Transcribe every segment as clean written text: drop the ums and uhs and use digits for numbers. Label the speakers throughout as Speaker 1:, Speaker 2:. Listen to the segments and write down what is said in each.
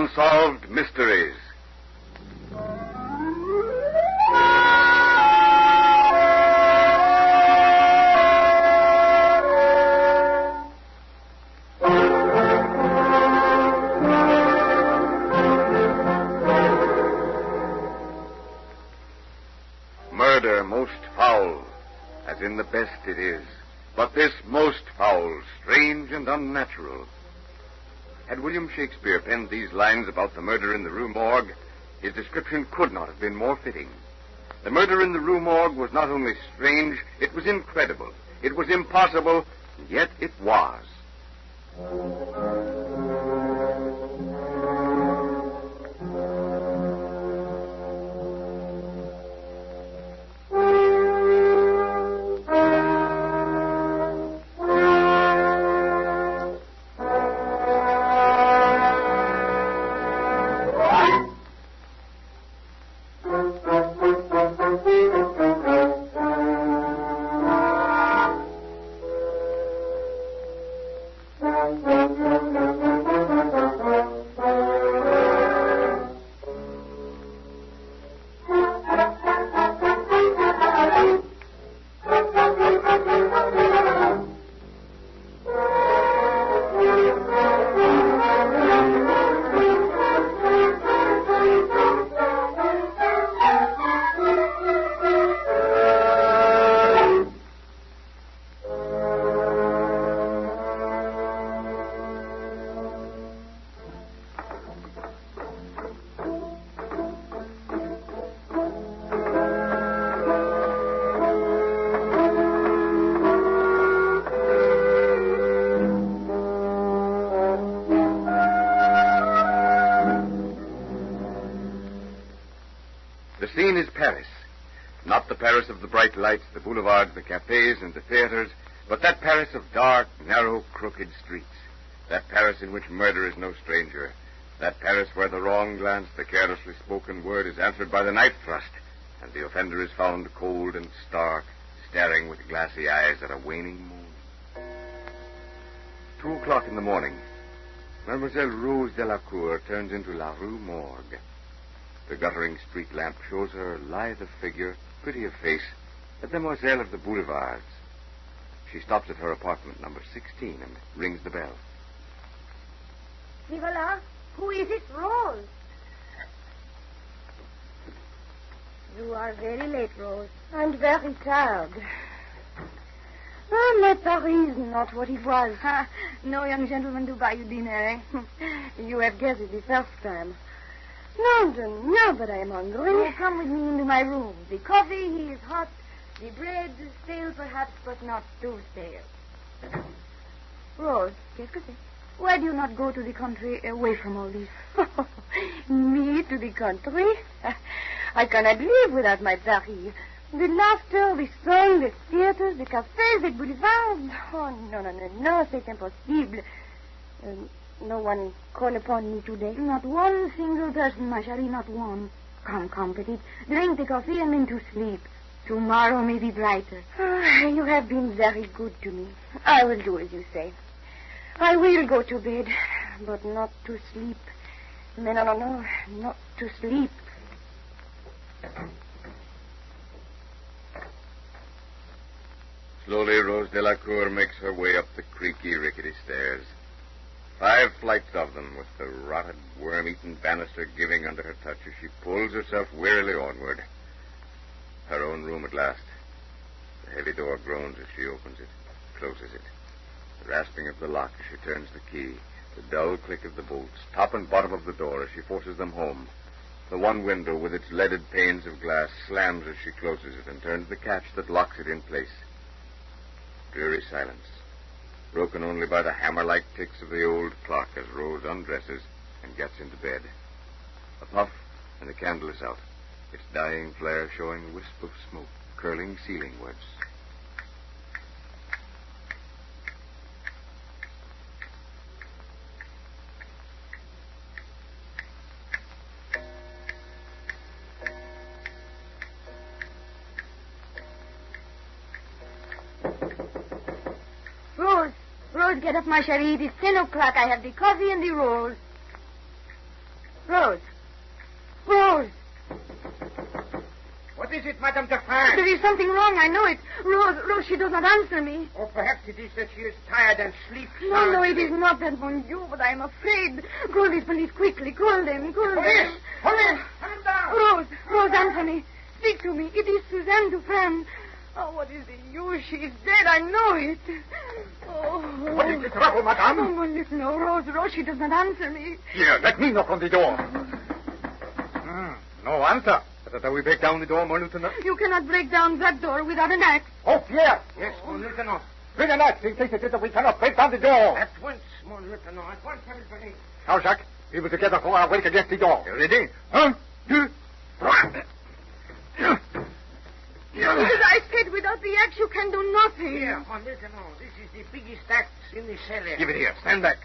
Speaker 1: Unsolved Mysteries. Murder most foul, as in the best it is, but this most foul, strange and unnatural. Had William Shakespeare penned these lines about the murder in the Rue Morgue, his description could not have been more fitting. The murder in the Rue Morgue was not only strange, it was incredible. It was impossible, and yet it was. The scene is Paris. Not the Paris of the bright lights, the boulevards, the cafes, and the theaters, but that Paris of dark, narrow, crooked streets. That Paris in which murder is no stranger. That Paris where the wrong glance, the carelessly spoken word is answered by the knife thrust, and the offender is found cold and stark, staring with glassy eyes at a waning moon. 2 o'clock in the morning. Mademoiselle Rose Delacour turns into La Rue Morgue. The guttering street lamp shows her lithe of figure, pretty of face, a demoiselle of the boulevards. She stops at her apartment, number 16, and rings the bell.
Speaker 2: Voilà. Who is it, Rose? You are very late, Rose.
Speaker 3: I'm very tired. Oh, my Paris is not what it was.
Speaker 2: No young gentleman to buy you dinner, eh?
Speaker 3: You have guessed it the first time. No, but I am hungry.
Speaker 2: Oh, come with me into my room. The coffee, he is hot. The bread, stale perhaps, but not too stale. Rose, qu'est-ce que c'est? Why do you not go to the country away from all this?
Speaker 3: Me to the country? I cannot live without my Paris. The laughter, the song, the theaters, the cafes, the boulevards. Oh, no, c'est impossible. No one call upon me today.
Speaker 2: Not one single person, ma chérie, not one. Come, petite. Drink the coffee and then to sleep. Tomorrow may be brighter.
Speaker 3: You have been very good to me. I will do as you say. I will go to bed, but not to sleep. No, not to sleep.
Speaker 1: Slowly, Rose Delacour makes her way up the creaky, rickety stairs. 5 flights of them, with the rotted, worm-eaten banister giving under her touch as she pulls herself wearily onward. Her own room at last. The heavy door groans as she opens it, closes it. The rasping of the lock as she turns the key. The dull click of the bolts, top and bottom of the door as she forces them home. The one window with its leaded panes of glass slams as she closes it and turns the catch that locks it in place. Dreary silence, broken only by the hammer-like ticks of the old clock as Rose undresses and gets into bed. A puff, and the candle is out, its dying flare showing a wisp of smoke curling ceilingwards.
Speaker 2: Rose, get up, ma chérie. It is 10 o'clock. I have the coffee and the rolls. Rose. Rose.
Speaker 4: What is it, Madame Dufresne?
Speaker 2: There is something wrong, I know it. Rose, she does not answer me.
Speaker 4: Or perhaps it is that she is tired and sleeps.
Speaker 2: No, it is not that, mon Dieu, but I am afraid. Call the police quickly. Call them.
Speaker 4: Police! Police! Come down!
Speaker 2: Rose, answer me. Speak to me. It is Suzanne Dufresne. Oh, what is the use? She is dead. I know it. Oh.
Speaker 5: What is the trouble, madame?
Speaker 2: Oh, mon Dieu, no, Rose, she does not answer me.
Speaker 5: Here, let me knock on the door. No answer. Better we break down the door, mon lieutenant.
Speaker 2: You cannot break down that door without an axe.
Speaker 5: Oh, Pierre!
Speaker 4: Yes, mon lieutenant.
Speaker 5: Bring an axe in case it is that we cannot break down the door.
Speaker 4: At once, mon lieutenant. At once, everybody.
Speaker 5: Now, Jacques, we will together throw our weight against the door.
Speaker 1: You ready?
Speaker 5: 1, 2, 3.
Speaker 2: As I said, without the axe, you can do nothing.
Speaker 4: Here, mon lieutenant. This is the biggest axe in the cellar.
Speaker 1: Give it here. Stand back.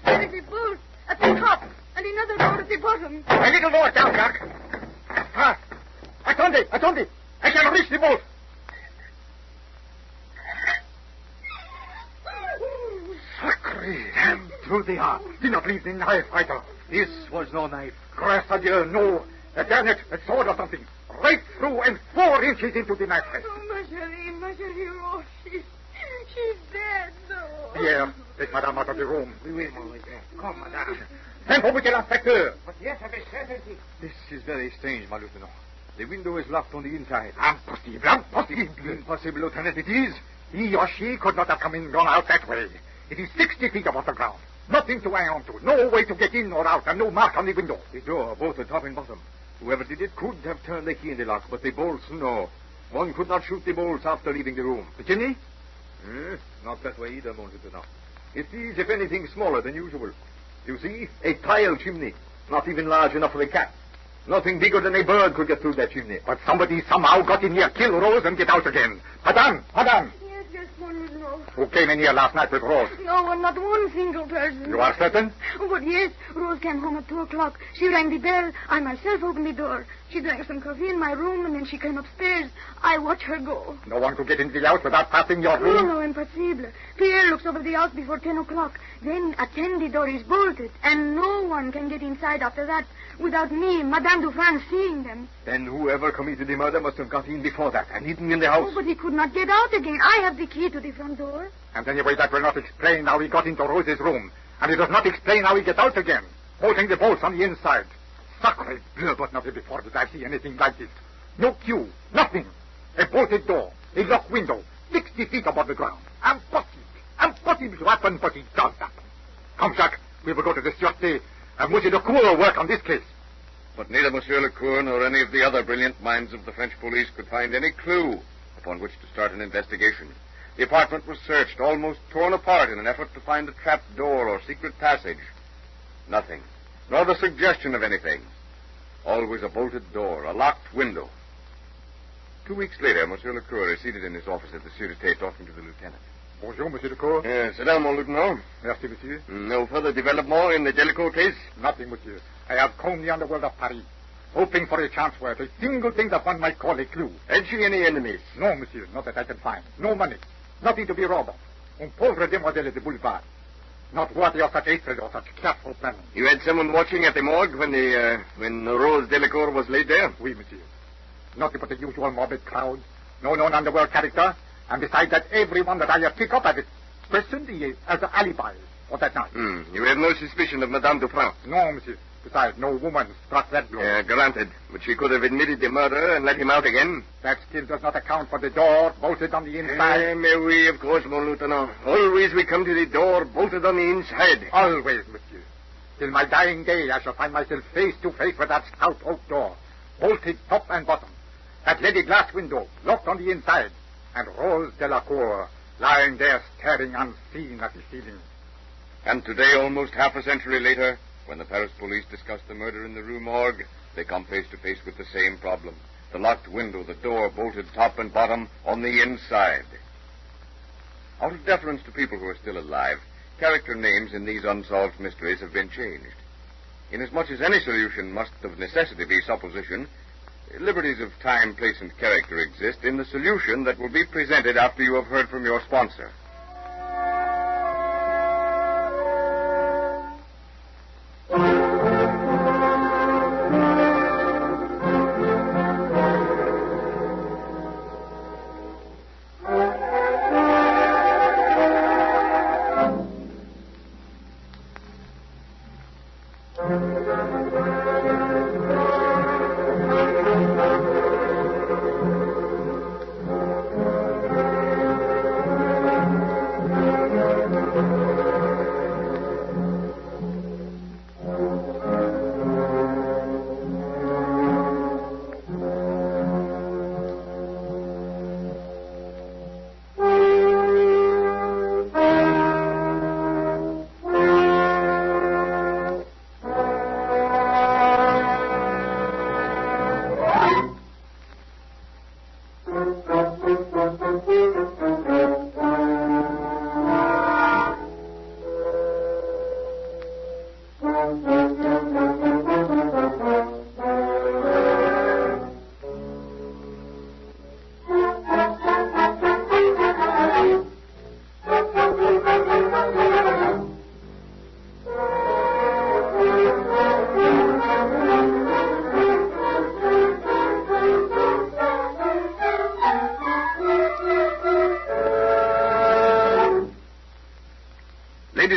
Speaker 2: There is a bolt at the top and another door at the bottom.
Speaker 5: A little more down, Jacques. Attendez. I can reach the bolt. Sacré, damn through the heart. Did not leave the knife, Michael.
Speaker 1: This was no knife.
Speaker 5: Grâce à Dieu, no. A garnet, a sword or something. Right through and 4 inches into the mattress.
Speaker 2: Oh, ma chérie, Rose, she's dead. No.
Speaker 5: Pierre, take Madame out of the room.
Speaker 4: We will, mon lieutenant. Come, madame.
Speaker 5: Send for Monsieur l'Inspecteur.
Speaker 4: But yes, of a certainty.
Speaker 1: This is very strange, my lieutenant. The window is locked on the inside.
Speaker 5: Impossible.
Speaker 1: Impossible, Lieutenant, it is.
Speaker 5: He or she could not have come in and gone out that way. It is 60 feet above the ground. Nothing to hang on to. No way to get in or out, and no mark on the window.
Speaker 1: The door, both the top and bottom. Whoever did it could have turned the key in the lock, but the bolts, no. One could not shoot the bolts after leaving the room.
Speaker 5: The chimney?
Speaker 1: Not that way either, mon lieutenant. It is, if anything, smaller than usual. You see, a tile chimney, not even large enough for a cat. Nothing bigger than a bird could get through that chimney.
Speaker 5: But somebody somehow got in here, kill Rose, and get out again. Madame!
Speaker 2: Yes, mon lieutenant.
Speaker 5: Who came in here last night with Rose?
Speaker 2: No one, not one single person.
Speaker 5: You are certain?
Speaker 2: But yes, Rose came home at 2 o'clock. She rang the bell. I myself opened the door. She drank some coffee in my room, and then she came upstairs. I watched her go.
Speaker 5: No one could get into the house without passing your room?
Speaker 2: No, impossible. Pierre looks over the house before 10 o'clock. Then at 10 the door is bolted, and no one can get inside after that without me, Madame Dufresne, seeing them.
Speaker 1: Then whoever committed the murder must have got in before that and hidden in the house.
Speaker 2: Oh, but he could not get out again. I have the key to the front door.
Speaker 5: And anyway, that will not explain how he got into Rose's room. And it does not explain how he gets out again, holding the bolts on the inside. Sacre bleu, but never before did I see anything like this. No cue, nothing. A bolted door, a locked window, 60 feet above the ground. Impossible to happen, but it does happen. Come, Jacques, we will go to the Sûreté and Monsieur Lecour work on this case.
Speaker 1: But neither Monsieur Lecour nor any of the other brilliant minds of the French police could find any clue upon which to start an investigation. The apartment was searched, almost torn apart in an effort to find a trap door or secret passage. Nothing, nor the suggestion of anything. Always a bolted door, a locked window. 2 weeks later, Monsieur Lecour is seated in his office at the Sûreté talking to the lieutenant.
Speaker 5: Bonjour, Monsieur Lecour.
Speaker 1: Sit down, mon lieutenant.
Speaker 5: Merci, monsieur.
Speaker 1: No further development in the Jellicoe case?
Speaker 5: Nothing, monsieur. I have combed the underworld of Paris, hoping for a chance where a single thing that one might call a clue.
Speaker 1: Had she any enemies?
Speaker 5: No, monsieur, not that I can find. No money. Nothing to be robbed of. Un pauvre demoiselle de boulevard. Not worthy of such hatred or such careful planning.
Speaker 1: You had someone watching at the morgue when Rose Delacour was laid there?
Speaker 5: Oui, monsieur. Nothing but the usual morbid crowd. No known underworld character. And besides that, everyone that I have picked up as a person as an alibi for that night.
Speaker 1: You have no suspicion of Madame Dufresne?
Speaker 5: No, monsieur. Besides, no woman struck that blow.
Speaker 1: Granted. But she could have admitted the murder and let him out again.
Speaker 5: That still does not account for the door bolted on the inside.
Speaker 1: Mais oui, of course, mon lieutenant. Always we come to the door bolted on the inside.
Speaker 5: Always, monsieur. Till my dying day, I shall find myself face to face with that stout oak door, bolted top and bottom. That leaded glass window, locked on the inside. And Rose Delacour lying there staring unseen at the ceiling.
Speaker 1: And today, almost half a century later, when the Paris police discuss the murder in the Rue Morgue, they come face to face with the same problem. The locked window, the door bolted top and bottom on the inside. Out of deference to people who are still alive, character names in these unsolved mysteries have been changed. Inasmuch as any solution must of necessity be supposition, liberties of time, place, and character exist in the solution that will be presented after you have heard from your sponsor.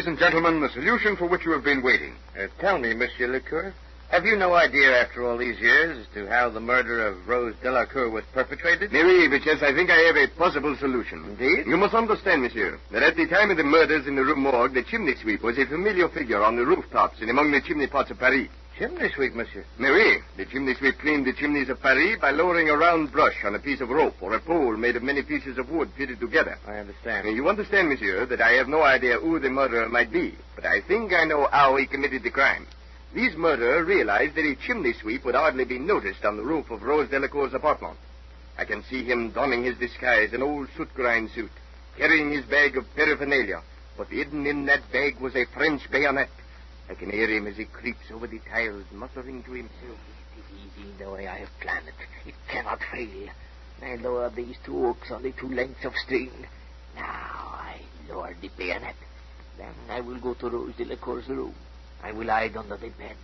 Speaker 1: Ladies and gentlemen, the solution for which you have been waiting.
Speaker 4: Tell me, Monsieur Lecoeur, have you no idea after all these years as to how the murder of Rose Delacour was perpetrated?
Speaker 6: Oui, but yes, I think I have a possible solution.
Speaker 4: Indeed?
Speaker 6: You must understand, monsieur, that at the time of the murders in the Rue Morgue, the chimney sweep was a familiar figure on the rooftops and among the chimney pots of Paris.
Speaker 4: Chimney sweep, monsieur.
Speaker 6: Oui, the chimney sweep cleaned the chimneys of Paris by lowering a round brush on a piece of rope or a pole made of many pieces of wood fitted together.
Speaker 4: I understand.
Speaker 6: You understand, monsieur, that I have no idea who the murderer might be, but I think I know how he committed the crime. These murderers realized that a chimney sweep would hardly be noticed on the roof of Rose Delacour's apartment. I can see him donning his disguise, an old soot-grind suit, carrying his bag of paraphernalia, but hidden in that bag was a French bayonet. I can hear him as he creeps over the tiles, muttering to himself.
Speaker 4: It is easy the way I have planned it. It cannot fail. I lower these two hooks on the two lengths of string. Now I lower the bayonet. Then I will go to Rose Delacour's room. I will hide under the bed.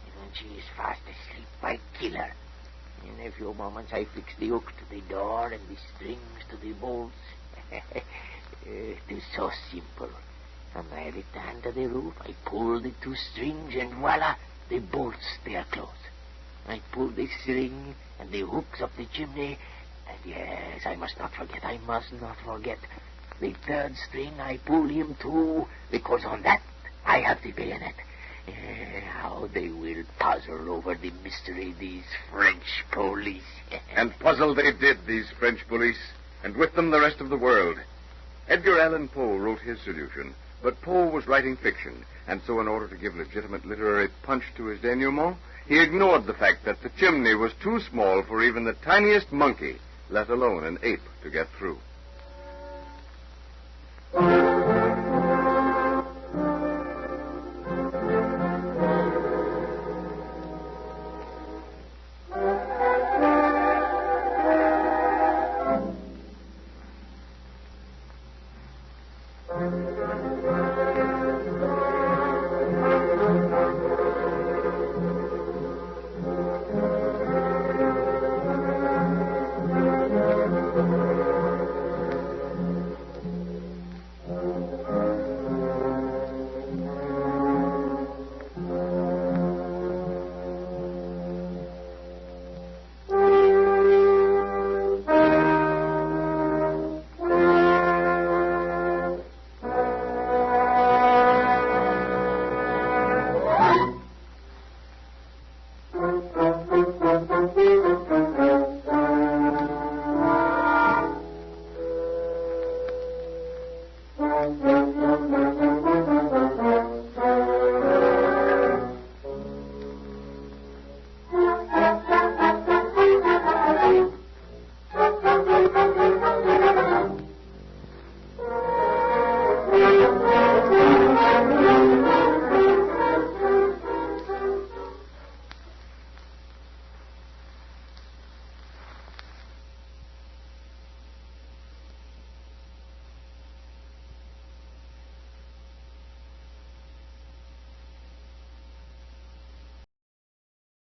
Speaker 4: And when she is fast asleep, I kill her. In a few moments, I fix the hook to the door and the strings to the bolts. It is so simple. When I return to the roof, I pull the two strings, and voila, the bolts, they are closed. I pull the string and the hooks up the chimney, and yes, I must not forget, the third string, I pull him too, because on that, I have the bayonet. How they will puzzle over the mystery, these French police.
Speaker 1: And puzzle they did, these French police, and with them the rest of the world. Edgar Allan Poe wrote his solution, but Poe was writing fiction, and so in order to give legitimate literary punch to his denouement, he ignored the fact that the chimney was too small for even the tiniest monkey, let alone an ape, to get through.